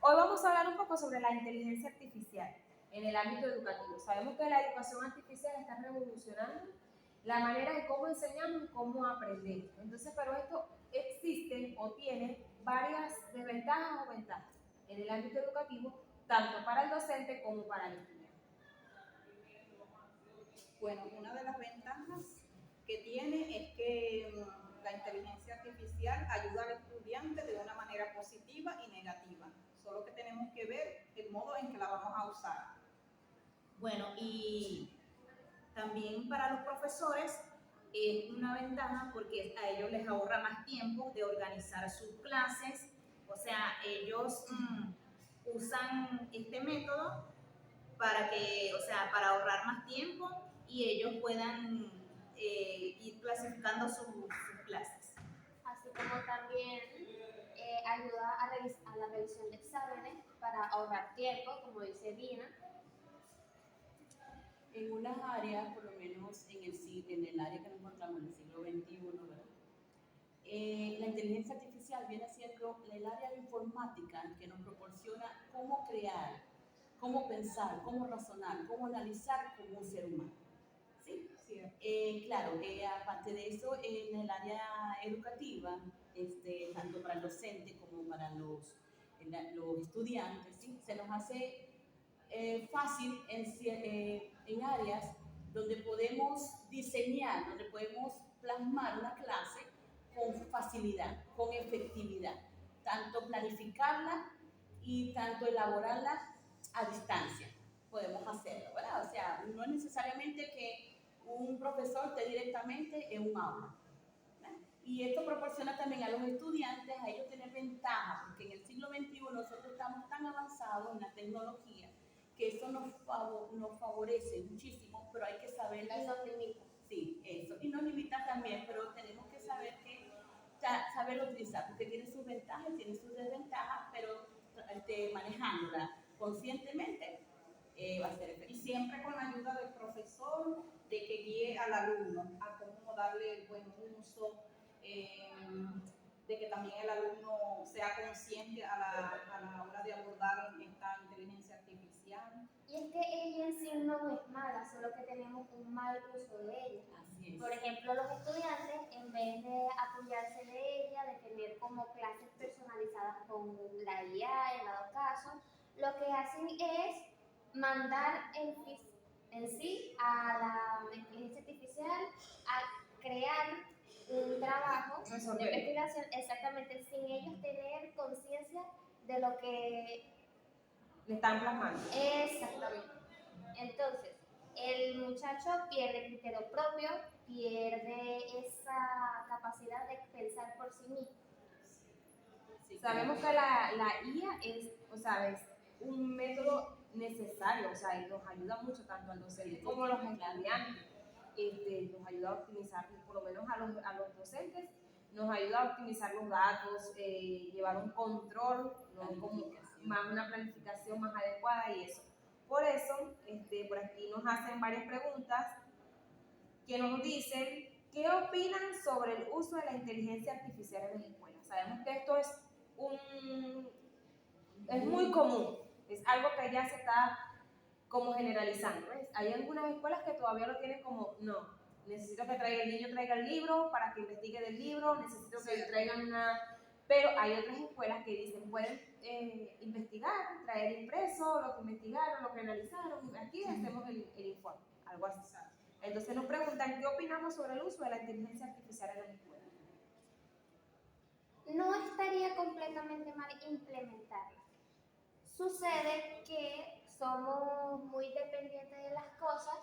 Hoy vamos a hablar un poco sobre la inteligencia artificial en el ámbito educativo. Sabemos que la educación artificial está revolucionando la manera en cómo enseñamos y cómo aprendemos. Entonces, pero esto existe o tiene varias desventajas o ventajas en el ámbito educativo, tanto para el docente como para el estudiante. Bueno, una de las ventajas que tiene es que la inteligencia artificial ayuda al estudiante de una manera positiva y negativa. Solo que tenemos que ver el modo en que la vamos a usar. Bueno, y también para los profesores es una ventaja porque a ellos les ahorra más tiempo de organizar sus clases. O sea, ellos usan este método para que, o sea, para ahorrar más tiempo y ellos puedan ir clasificando sus clases. Así como también ayuda a la revisión de exámenes para ahorrar tiempo, como dice Dina. En unas áreas, por lo menos en el área que nos encontramos en el siglo XXI, ¿verdad? La inteligencia artificial viene siendo el área de informática que nos proporciona cómo crear, cómo pensar, cómo razonar, cómo analizar como un ser humano. ¿Sí? Claro, aparte de eso, en el área educativa, tanto para el docente como para los estudiantes, ¿sí? Se nos hace fácil en áreas donde podemos diseñar, donde podemos plasmar una clase con facilidad, con efectividad, tanto planificarla y tanto elaborarla a distancia. Podemos hacerlo, ¿verdad? O sea, no es necesariamente que un profesor esté directamente en un aula. ¿Verdad? Y esto proporciona también a los estudiantes a ellos tener ventaja, porque en el siglo XXI nosotros estamos tan avanzados en la tecnología que eso nos favorece muchísimo, pero hay que saberla. Y nos limita. Sí, eso. Y nos limita también, pero tenemos que saber saberlo utilizar, porque tiene sus ventajas y tiene sus desventajas, pero manejándola conscientemente va a ser efectivo. Y siempre con la ayuda del profesor, de que guíe al alumno a cómo darle el buen uso, de que también el alumno sea consciente a la hora de abordar esta inteligencia artificial. Y es que ella en sí no es mala, solo que tenemos un mal uso de ella. Así es. Por ejemplo, los estudiantes, en vez de apoyarse de ella, de tener como clases personalizadas con la IA, en dado caso, lo que hacen es mandar en sí a la inteligencia artificial a crear un trabajo de investigación exactamente sin ellos tener conciencia de lo que Le están plasmando. exactamente. Entonces, el muchacho pierde criterio propio, pierde esa capacidad de pensar por sí mismo. Sí, sabemos que la IA es, o sea, es un método necesario, o sea, y nos ayuda mucho tanto al docente como a los estudiantes. Nos ayuda a optimizar, por lo menos a los docentes, nos ayuda a optimizar los datos, llevar un control, ¿no? Como más una planificación más adecuada y eso. Por eso, por aquí nos hacen varias preguntas que nos dicen, ¿qué opinan sobre el uso de la inteligencia artificial en las escuelas? Sabemos que esto es muy común, es algo que ya se está como generalizando, ¿ves? Hay algunas escuelas que todavía lo tienen como, no, necesito que el niño traiga el libro para que investigue del libro, necesito que traigan una... Pero hay otras escuelas que dicen, pueden investigar, traer impreso, lo que investigaron, lo que analizaron, aquí hacemos el informe, algo así. Entonces nos preguntan, ¿qué opinamos sobre el uso de la inteligencia artificial en las escuelas? No estaría completamente mal implementarla. Sucede que somos muy dependientes de las cosas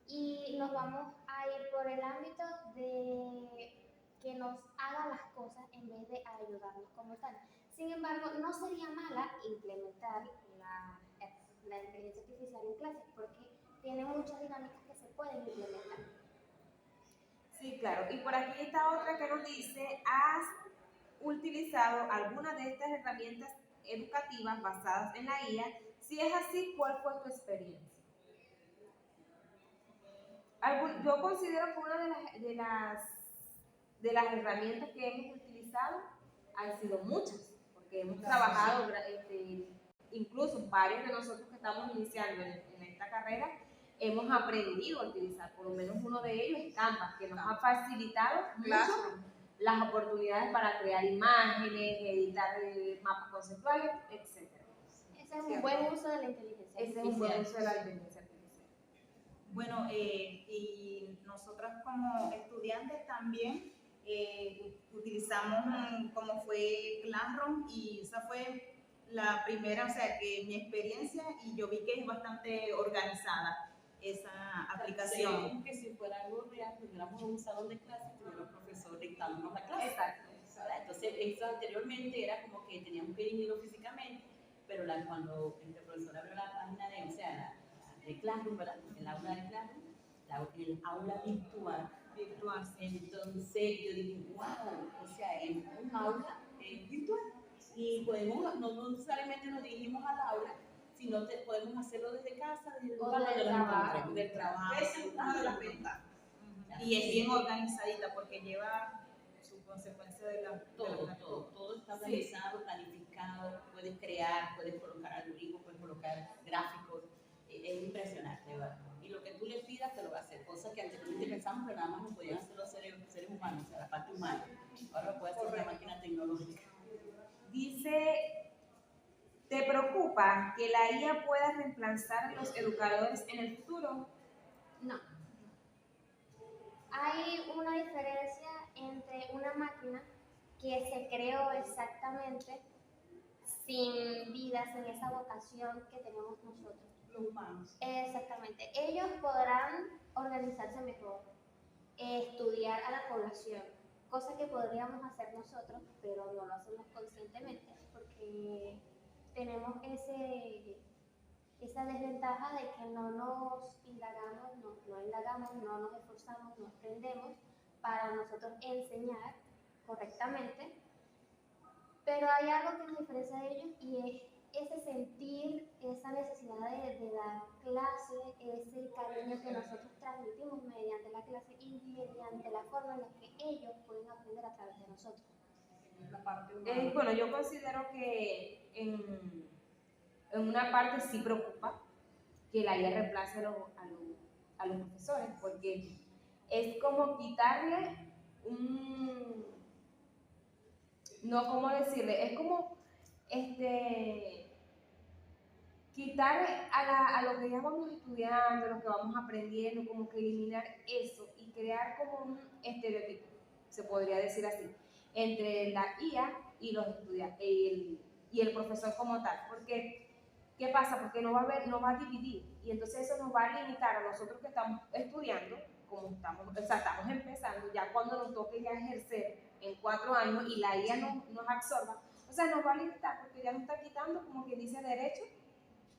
y nos vamos a ir por el ámbito de que nos haga las cosas en vez de ayudarnos como tal. Sin embargo, no sería mala implementar la inteligencia artificial en clases porque tiene muchas dinámicas que se pueden implementar. Sí, claro. Y por aquí está otra que nos dice, ¿has utilizado alguna de estas herramientas educativas basadas en la IA? Si es así, ¿cuál fue tu experiencia? Yo considero que una de las herramientas que hemos utilizado han sido muchas, porque porque hemos trabajado, incluso varios de nosotros que estamos iniciando en esta carrera, hemos aprendido a utilizar, por lo menos uno de ellos es Canva, que nos ha facilitado mucho las oportunidades para crear imágenes, editar mapas conceptuales, etc. Ese es un buen uso de la inteligencia Ese es un buen uso de la inteligencia artificial. Bueno, y nosotras como estudiantes también utilizamos como fue Classroom, y esa fue la primera, o sea, que mi experiencia, y yo vi que es bastante organizada esa aplicación. Como que si fuera algo real, tuviéramos un salón de clases, tuviera un profesor dictándonos la clase. Exacto. Entonces, eso anteriormente era como que teníamos que irlo físicamente, pero cuando el profesor abrió la página de, o sea, de Classroom, ¿verdad? El aula de Classroom, el aula virtual. Entonces yo dije, wow, o sea, es un aula virtual y podemos, no necesariamente nos dirigimos al aula, sino podemos hacerlo desde casa, desde el lugar donde nos encontremos, del trabajo. Esa es una de las ventajas. Y es bien organizadita porque lleva su consecuencia de la todo está organizado, planificado, puedes crear, puedes colocar algoritmos, puedes colocar gráficos, es impresionante, ¿verdad? Y lo que tú le pidas te lo va a hacer, cosas que anteriormente pensamos que nada más lo podían hacer los seres humanos, o sea, la parte humana, ahora lo puede hacer una máquina tecnológica. Dice, ¿te preocupa que la IA pueda reemplazar a los educadores en el futuro? No. Hay una diferencia entre una máquina que se creó exactamente sin vida, sin esa vocación que tenemos nosotros. los humanos. Exactamente. Ellos podrán organizarse mejor, estudiar a la población, cosa que podríamos hacer nosotros, pero no lo hacemos conscientemente porque tenemos esa desventaja de que no nos indagamos, no nos esforzamos, no aprendemos para nosotros enseñar correctamente. Pero hay algo que nos diferencia de ellos y es ese sentir, esa necesidad de dar clase, ese cariño que nosotros transmitimos mediante la clase y mediante la forma en la que ellos pueden aprender a través de nosotros. La parte humana. Bueno, yo considero que en una parte sí preocupa que la IA reemplace a los profesores, porque es como quitarle no, ¿cómo decirle? Es como quitar a lo que ya vamos estudiando, lo que vamos aprendiendo, como que eliminar eso y crear como un estereotipo, se podría decir así, entre la IA y los estudiantes y el profesor como tal. Porque, ¿qué pasa? Porque no va a dividir, y entonces eso nos va a limitar a nosotros que estamos estudiando, como estamos empezando, ya cuando nos toque ya ejercer en 4 años y la IA nos absorba, o sea, nos va a limitar porque ya nos está quitando, como quien dice, derecho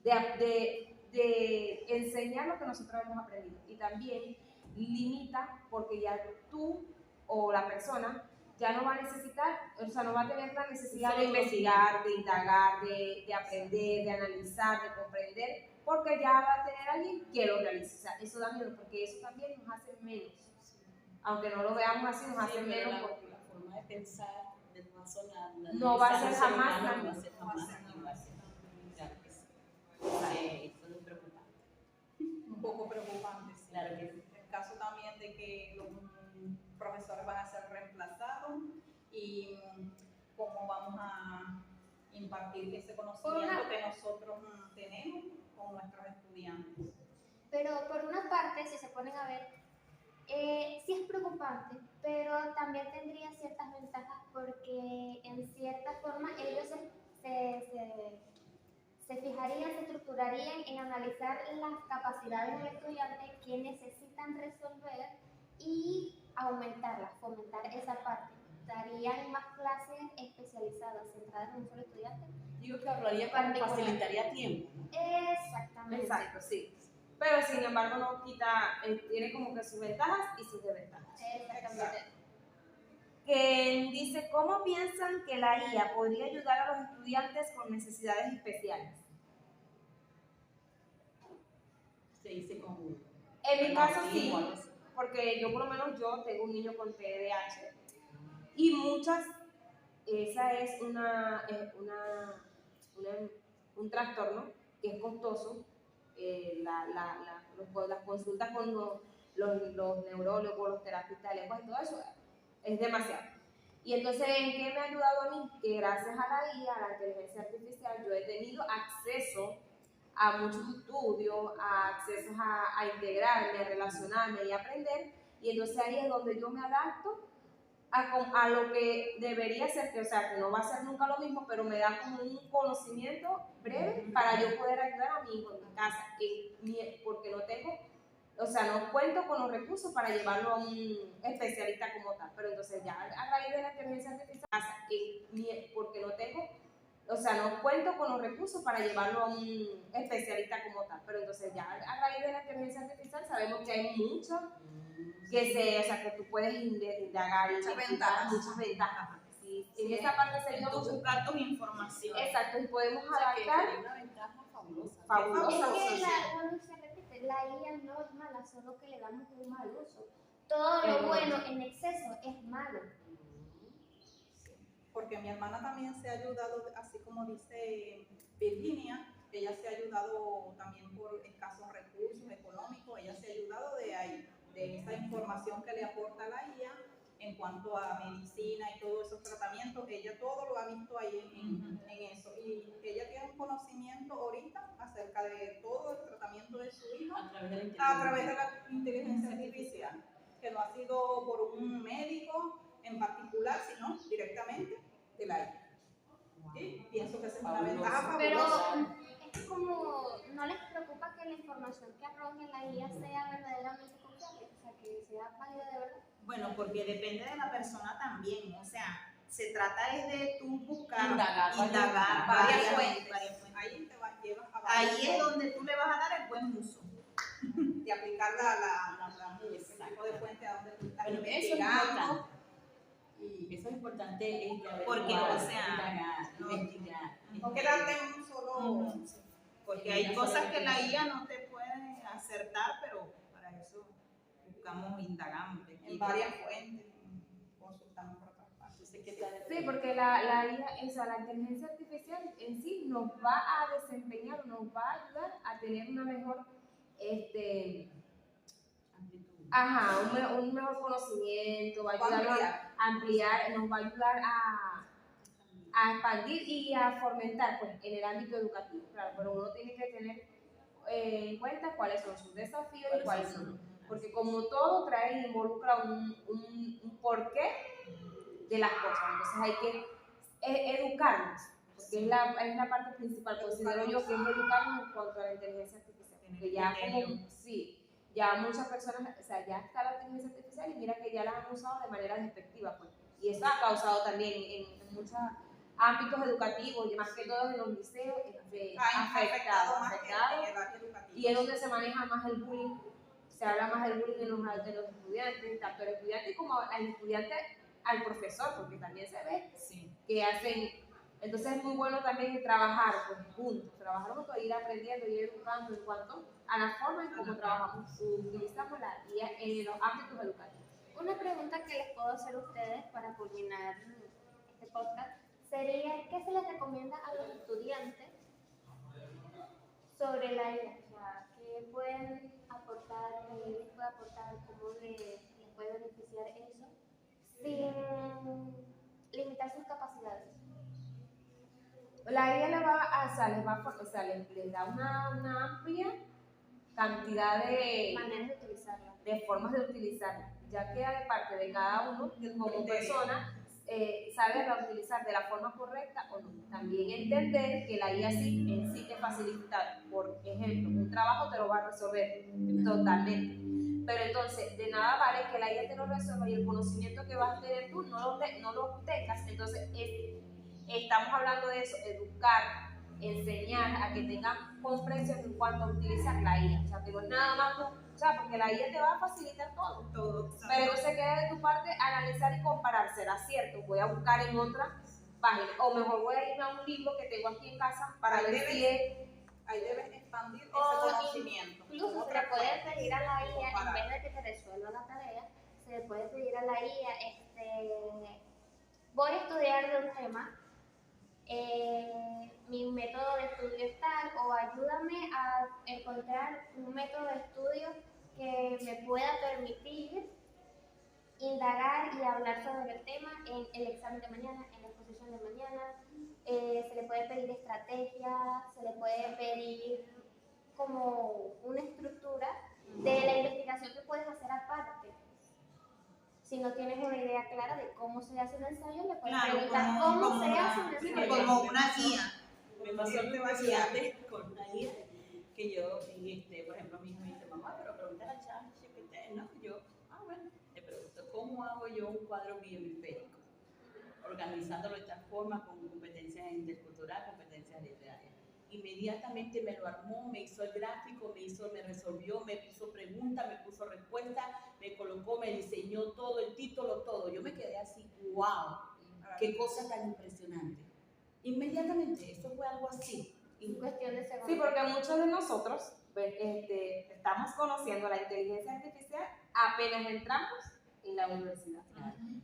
de enseñar lo que nosotros hemos aprendido, y también limita porque ya tú o la persona ya no va a necesitar, o sea, no va a tener la necesidad de investigar, de indagar, de aprender, de analizar, de comprender, porque ya va a tener alguien que lo realice. O sea, eso da miedo, porque eso también nos hace menos. Aunque no lo veamos así, nos hace menos. Porque la forma de pensar, de razonar, no va a ser jamás la misma. misma. Claro que sí. Eso es preocupante. Un poco preocupante, sí. Claro que sí. El caso también de que los profesores van a ser reemplazados y cómo vamos a impartir ese conocimiento que nosotros tenemos con nuestros estudiantes. Pero por una parte, si se ponen a ver, sí es preocupante, pero también tendría ciertas ventajas porque en cierta forma ellos se fijarían, se estructurarían en analizar las capacidades del estudiante que necesitan resolver y aumentarlas, fomentar esa parte. Darían más clases especializadas, centradas en un solo estudiante. Digo que ahorraría, facilitaría tiempo. Exactamente. Exacto, sí. Pero sin embargo no quita, tiene como que sus ventajas y sus desventajas. Exactamente. Que dice, ¿cómo piensan que la IA podría ayudar a los estudiantes con necesidades especiales? Se dice como... En mi caso sí, porque yo por lo menos yo tengo un niño con TDAH y muchas esa es un trastorno que es costoso. Las consultas con los neurólogos, los terapeutas de lenguaje, todo eso es demasiado. Y entonces, ¿en qué me ha ayudado a mí? Que gracias a la IA, a la inteligencia artificial, yo he tenido acceso a muchos estudios, a accesos a integrarme, a relacionarme y a aprender. Y entonces ahí es donde yo me adapto a lo que debería ser, o sea, que no va a ser nunca lo mismo, pero me da como un conocimiento breve para yo poder ayudar a mi hijo en mi casa, porque no tengo, o sea, no cuento con los recursos para llevarlo a un especialista como tal. Pero entonces ya a raíz de la inteligencia artificial, porque no tengo, o sea, no cuento con los recursos para llevarlo a un especialista como tal. Pero entonces ya a raíz de la inteligencia artificial sabemos que hay muchos o sea, que tú puedes indagar y Muchas investigar ventajas. muchas ventajas. Sí, en esa parte se ayuda Tú mucho. buscar tus informaciones. Exacto, y podemos O sea, que adaptar. es una ventaja fabulosa. Fabulosa. Es que bueno, se repite, la IA no es mala, solo que le damos un mal uso. Todo lo bueno en exceso es malo. Porque mi hermana también se ha ayudado, así como dice Virginia, ella se ha ayudado también por escasos recursos económicos, ella se ha ayudado de ahí, de esa información que le aporta la IA en cuanto a medicina y todos esos tratamientos, ella todo lo ha visto ahí en eso. Y ella tiene un conocimiento ahorita acerca de todo el tratamiento de su hijo A través de la a través de la inteligencia artificial, que no ha sido por un médico en particular, sino directamente de la IA. ¿Sí? Pienso que esa es una ventaja Pero fabulosa. es como, ¿no les preocupa que la información que arroje la IA sea verdaderamente confiable? O sea, que sea válida de verdad. Bueno, porque depende de la persona también, o sea, se trata es de tú buscar, Indagar varias fuentes. Ahí te llevas a Ahí es donde tú le vas a dar el buen uso. de aplicar el tipo de fuente a donde tú estás Bueno, eso es investigando. importante. Y eso es importante, es de averiguar, Porque, o sea, indagar, no- investigar. No quedarte en un solo. Porque hay cosas que la IA no te puede acertar, pero para eso buscamos, indagamos. En varias fuentes, consultamos por otras partes. Entonces, ¿qué tal? Sí, porque la IA, o sea, la inteligencia artificial en sí nos va a desempeñar, nos va a ayudar a tener una mejor, Amplitud. un mejor conocimiento, va a ayudarnos Ampliar. a ampliar, nos va a ayudar a expandir y a fomentar pues, en el ámbito educativo. Claro, pero uno tiene que tener en cuenta cuáles son sus desafíos y cuáles no. Porque como todo trae e involucra un porqué de las cosas. Entonces hay que educarnos, porque es la parte principal, considero yo que es educarnos en cuanto a la inteligencia artificial. Porque ya como, sí, ya muchas personas, o sea, ya está la inteligencia artificial y mira que ya la han usado de manera despectiva, pues. Y eso ha causado también en muchos ámbitos educativos, y más que todo en los liceos, Ha afectado más afectado. en el área educativa. Y es donde se maneja más el bullying, se habla más del bullying de los estudiantes, tanto el estudiante como al estudiante al profesor, porque también se ve que hacen. Entonces es muy bueno también trabajar pues, juntos, ir aprendiendo y educando en cuanto a la forma en cómo trabajamos, utilizamos la IA en los ámbitos educativos. Una pregunta que les puedo hacer a ustedes para culminar este podcast sería, ¿qué se les recomienda a los estudiantes sobre la IA? O sea, ¿qué pueden aportar, qué les puede aportar, cómo les puede beneficiar eso sin limitar sus capacidades? La IA les da una amplia cantidad Maneras de utilizarla. de formas de utilizarla, ya queda de parte de cada uno como persona sabe utilizar de la forma correcta o no. También entender que la IA en sí te facilita, por ejemplo, un trabajo te lo va a resolver totalmente. Pero entonces, de nada vale que la IA te lo resuelva y el conocimiento que vas a tener tú no lo tengas. Entonces, estamos hablando de eso, educar, enseñar a que tengan comprensión en cuanto a utilizar la IA. O sea, que no es nada más porque la IA te va a facilitar todo. Pero entonces queda de tu parte analizar y comparar, ¿será cierto? Voy a buscar en otra página, o mejor voy a irme a un libro que tengo aquí en casa para ver si es. Ahí debes expandir ese O conocimiento. Incluso se le puede pedir a la IA, en vez de que te resuelva la tarea, se le puede pedir a la IA voy a estudiar de un tema, mi método de estudio es tal, o ayúdame a encontrar un método de estudio que me pueda permitir indagar y hablar sobre el tema en el examen de mañana, en la exposición de mañana. Se le puede pedir estrategia, se le puede pedir como una estructura de la investigación que puedes hacer aparte. Si no tienes una idea clara de cómo se hace un ensayo, le puedes Claro, preguntar cómo se hace un ensayo. como una guía. Me pasó algo antes con la guía que yo, por ejemplo, mi hijo me dice, mamá, pero pregúntale a ChatGPT, ¿no? Yo, bueno, le pregunto, ¿cómo hago yo un cuadro biohemisférico? Organizándolo de tal forma con competencias interculturales, competencias literarias. Inmediatamente me lo armó, me hizo el gráfico, me resolvió, me puso preguntas, me puso respuestas, me colocó, me diseñó todo, el título, todo. Yo me quedé así, wow, qué cosa tan impresionante. Inmediatamente, eso fue algo así. En cuestión de segundos. Sí, porque muchos de nosotros estamos conociendo la inteligencia artificial apenas entramos en la universidad.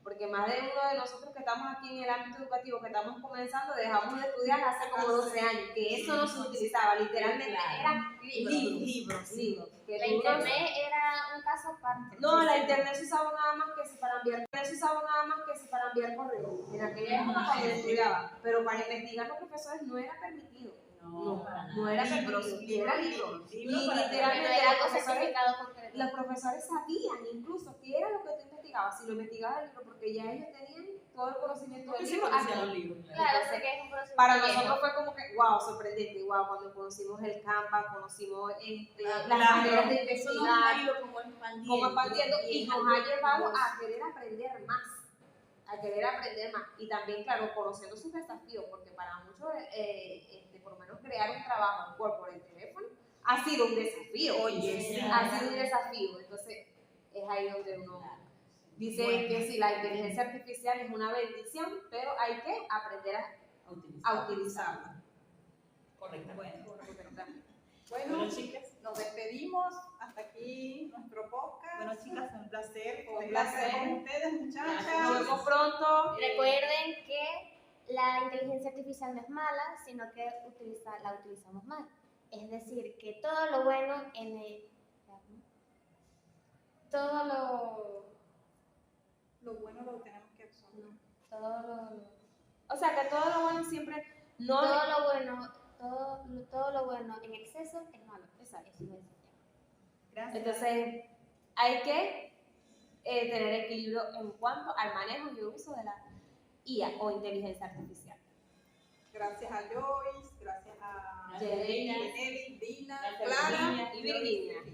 Porque más de uno de nosotros que estamos aquí en el ámbito educativo, que estamos comenzando, dejamos de estudiar hace como 12 años, que eso no se utilizaba, literalmente eran libros. Que La tú no- internet era un caso aparte. No, la internet se usaba nada más que si para enviar correo. En aquella época cuando yo estudiaba. Pero para investigar los profesores no era permitido. No era permitido. Era libros. Y No literalmente era algo certificado por los profesores sabían incluso qué era lo que tú investigabas, si lo investigabas el libro, porque ya ellos tenían todo el conocimiento del libro. Claro, sé que es un conocimiento Para viejo. nosotros fue como que, wow, sorprendente, wow, cuando conocimos el Canva, conocimos las Claro, maneras de Eso nos investigar, ha ido como expandiendo. como expandiendo, y nos ha llevado algo a querer aprender más. Y también, claro, conociendo sus desafíos, porque para muchos, por lo menos crear un trabajo por el teléfono, ha sido un desafío. Oye, Ha sido un desafío. Entonces, es ahí donde uno dice que sí, la inteligencia artificial es una bendición, pero hay que aprender a utilizarla. Correcto. Bueno, chicas. nos despedimos. Hasta aquí nuestro podcast. Bueno, chicas, fue un placer. Fue un placer con ustedes, Nos muchachas. vemos pronto. Recuerden que la inteligencia artificial no es mala, sino que la utilizamos mal. Es decir, que todo lo bueno Lo bueno lo tenemos que absorber. O sea, que todo lo bueno siempre no todo lo bueno en exceso es malo. Exacto. Eso es. Gracias. Entonces, hay que tener equilibrio en cuanto al manejo y uso de la IA o inteligencia artificial. Gracias a Joyce, gracias a Yelena, Jenny, Dina, Gracias, Clara Virginia. y Virginia.